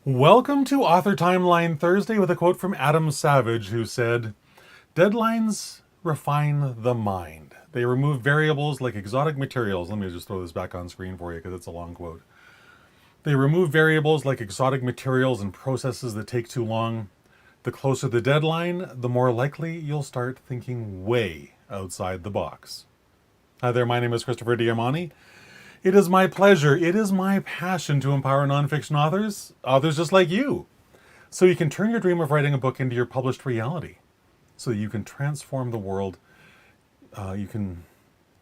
Welcome to Author Timeline Thursday with a quote from Adam Savage, who said, "Deadlines refine the mind. They remove variables like exotic materials." Let me just throw this back on screen for you because it's a long quote. "They remove variables like exotic materials and processes that take too long. The closer the deadline, the more likely you'll start thinking way outside the box." Hi there, my name is Christopher Diamani. It is my pleasure, it is my passion to empower nonfiction authors just like you, so you can turn your dream of writing a book into your published reality, so that you can transform the world, you can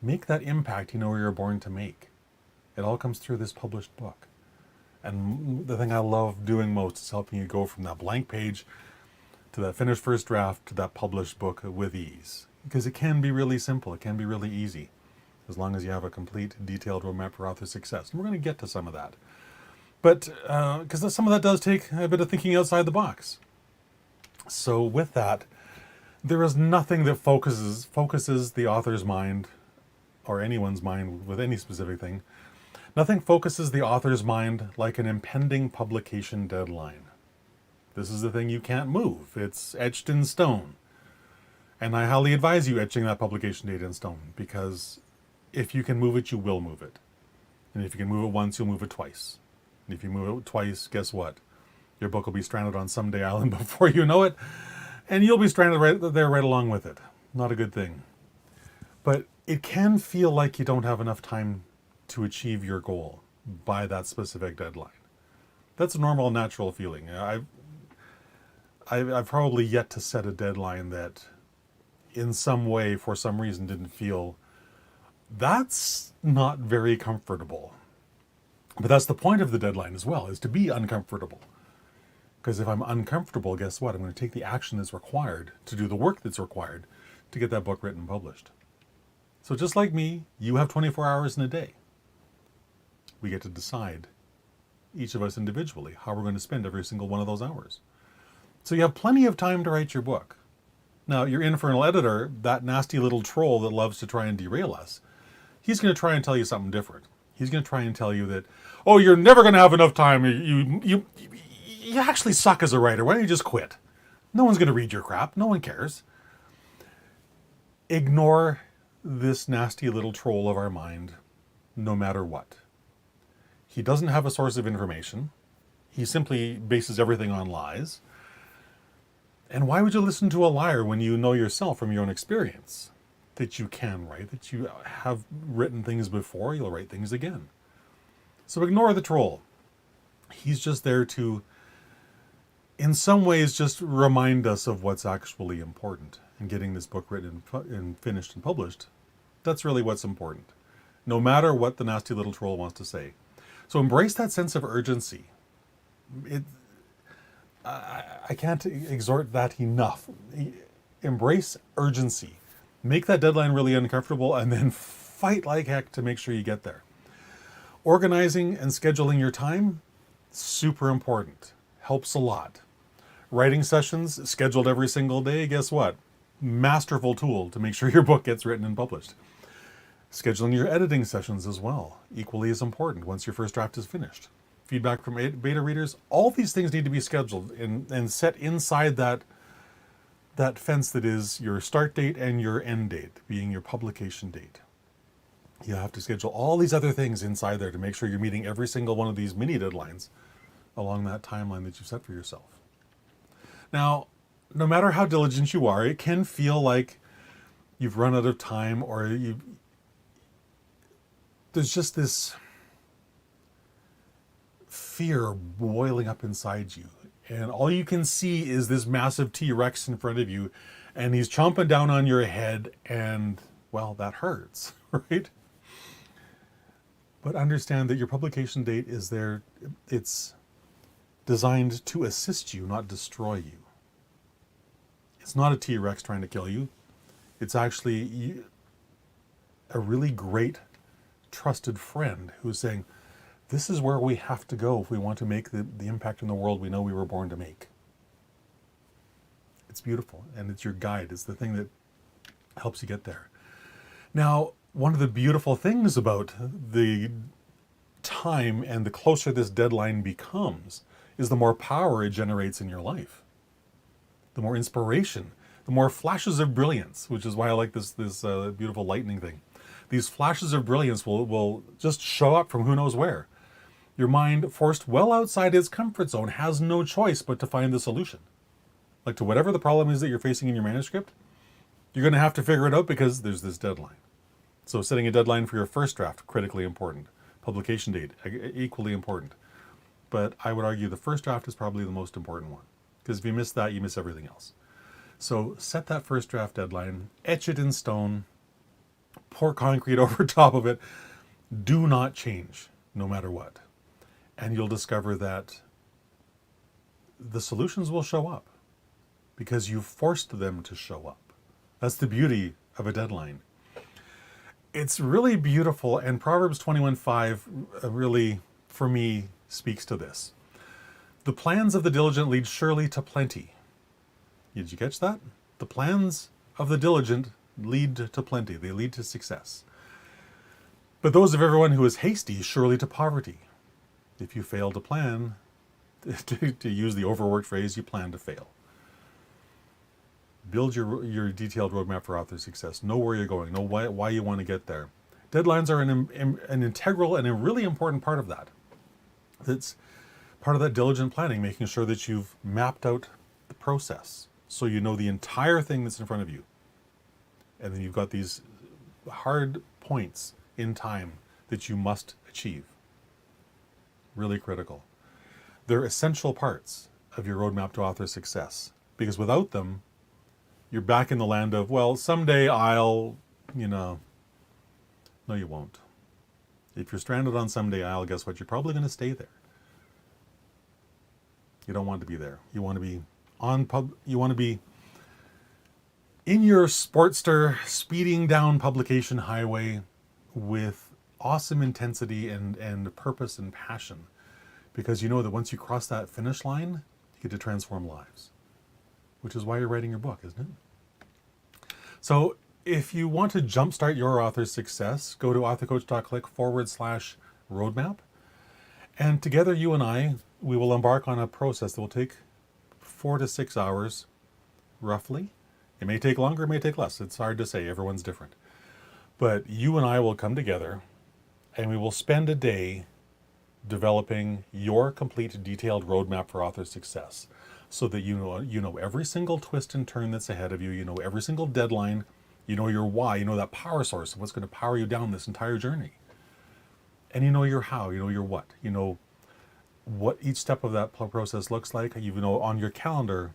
make that impact you know you're born to make. It all comes through this published book. And the thing I love doing most is helping you go from that blank page to that finished first draft to that published book with ease. Because it can be really simple, it can be really easy, as long as you have a complete, detailed roadmap for author success. And we're going to get to some of that. But, because some of that does take a bit of thinking outside the box. So with that, there is nothing that focuses the author's mind, or anyone's mind with any specific thing. Nothing focuses the author's mind like an impending publication deadline. This is the thing you can't move. It's etched in stone. And I highly advise you etching that publication date in stone, because if you can move it, you will move it. And if you can move it once, you'll move it twice. And if you move it twice, guess what? Your book will be stranded on someday island before you know it, and you'll be stranded right there right along with it. Not a good thing. But it can feel like you don't have enough time to achieve your goal by that specific deadline. That's a normal, natural feeling. I've probably yet to set a deadline that in some way, for some reason, didn't feel that's not very comfortable. But that's the point of the deadline as well, is to be uncomfortable. Because if I'm uncomfortable, guess what? I'm going to take the action that's required to do the work that's required to get that book written and published. So just like me, you have 24 hours in a day. We get to decide, each of us individually, how we're going to spend every single one of those hours. So you have plenty of time to write your book. Now, your infernal editor, that nasty little troll that loves to try and derail us, he's going to try and tell you something different. He's going to try and tell you that, oh, you're never going to have enough time. You actually suck as a writer. Why don't you just quit? No one's going to read your crap. No one cares. Ignore this nasty little troll of our mind, no matter what. He doesn't have a source of information. He simply bases everything on lies. And why would you listen to a liar when you know yourself from your own experience that you can write, that you have written things before, you'll write things again. So ignore the troll. He's just there to, in some ways, just remind us of what's actually important. And getting this book written and finished and published, that's really what's important, no matter what the nasty little troll wants to say. So embrace that sense of urgency. I can't exhort that enough. Embrace urgency. Make that deadline really uncomfortable, and then fight like heck to make sure you get there. Organizing and scheduling your time, super important. Helps a lot. Writing sessions scheduled every single day, guess what? Masterful tool to make sure your book gets written and published. Scheduling your editing sessions as well, equally as important once your first draft is finished. Feedback from beta readers, all these things need to be scheduled and set inside that fence that is your start date and your end date, being your publication date. You have to schedule all these other things inside there to make sure you're meeting every single one of these mini deadlines along that timeline that you've set for yourself. Now, no matter how diligent you are, it can feel like you've run out of time, or there's just this fear boiling up inside you. And all you can see is this massive T-Rex in front of you, and he's chomping down on your head, and, well, that hurts, right? But understand that your publication date is there. It's designed to assist you, not destroy you. It's not a T-Rex trying to kill you. It's actually a really great, trusted friend who's saying, this is where we have to go if we want to make the impact in the world we know we were born to make. It's beautiful, and it's your guide. It's the thing that helps you get there. Now, one of the beautiful things about the time and the closer this deadline becomes is the more power it generates in your life, the more inspiration, the more flashes of brilliance, which is why I like this beautiful lightning thing. These flashes of brilliance will just show up from who knows where. Your mind, forced well outside its comfort zone, has no choice but to find the solution. Like to whatever the problem is that you're facing in your manuscript, you're going to have to figure it out because there's this deadline. So setting a deadline for your first draft, critically important. Publication date, equally important. But I would argue the first draft is probably the most important one. Because if you miss that, you miss everything else. So set that first draft deadline, etch it in stone, pour concrete over top of it. Do not change, no matter what. And you'll discover that the solutions will show up because you forced them to show up. That's the beauty of a deadline. It's really beautiful, and Proverbs 21:5 really, for me, speaks to this. The plans of the diligent lead surely to plenty. Did you catch that? The plans of the diligent lead to plenty. They lead to success. But those of everyone who is hasty surely to poverty. If you fail to plan, to use the overworked phrase, you plan to fail. Build your detailed roadmap for author success. Know where you're going. Know why you want to get there. Deadlines are an integral and a really important part of that. It's part of that diligent planning, making sure that you've mapped out the process so you know the entire thing that's in front of you. And then you've got these hard points in time that you must achieve. Really critical. They're essential parts of your roadmap to author success, because without them, you're back in the land of, well, someday I'll, no, you won't. If you're stranded on someday I'll, guess what? You're probably going to stay there. You don't want to be there. You want to be you want to be in your Sportster speeding down publication highway with awesome intensity and purpose and passion, because you know that once you cross that finish line, you get to transform lives, which is why you're writing your book, isn't it? So if you want to jumpstart your author's success, go to authorcoach.click/roadmap. And together, you and I, we will embark on a process that will take 4 to 6 hours, roughly. It may take longer, it may take less. It's hard to say. Everyone's different. But you and I will come together and we will spend a day developing your complete detailed roadmap for author success, so that you know every single twist and turn that's ahead of you, you know every single deadline, you know your why, you know that power source of what's going to power you down this entire journey. And you know your how, you know your what, you know what each step of that process looks like, you know on your calendar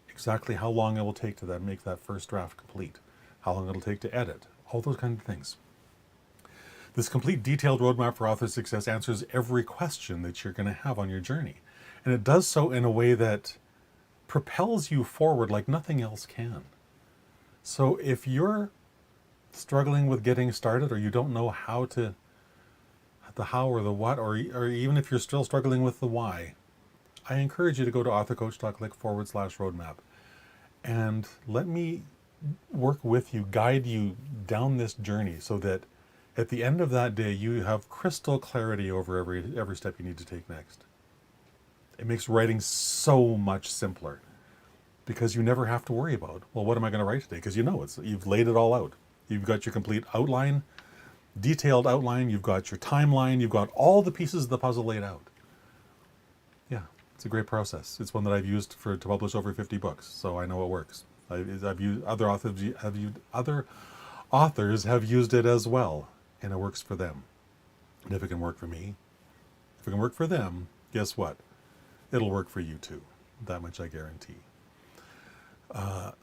exactly how long it will take to make that first draft complete, how long it'll take to edit, all those kind of things. This complete detailed roadmap for author success answers every question that you're going to have on your journey. And it does so in a way that propels you forward like nothing else can. So if you're struggling with getting started, or you don't know the how or the what, or even if you're still struggling with the why, I encourage you to go to authorcoach.click/roadmap and let me work with you, guide you down this journey, so that at the end of that day, you have crystal clarity over every step you need to take next. It makes writing so much simpler, because you never have to worry about, well, what am I going to write today? Because you've laid it all out. You've got your complete outline, detailed outline. You've got your timeline. You've got all the pieces of the puzzle laid out. Yeah, it's a great process. It's one that I've used to publish over 50 books, so I know it works. I've used other authors have used it as well, and it works for them. And if it can work for me, if it can work for them, guess what? It'll work for you too. That much I guarantee.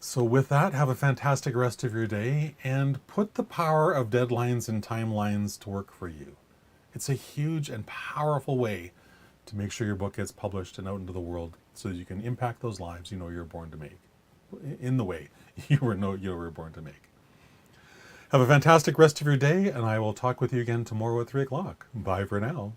So with that, have a fantastic rest of your day, and put the power of deadlines and timelines to work for you. It's a huge and powerful way to make sure your book gets published and out into the world, so that you can impact those lives you know you're born to make, in the way you were born to make. Have a fantastic rest of your day, and I will talk with you again tomorrow at 3 o'clock. Bye for now.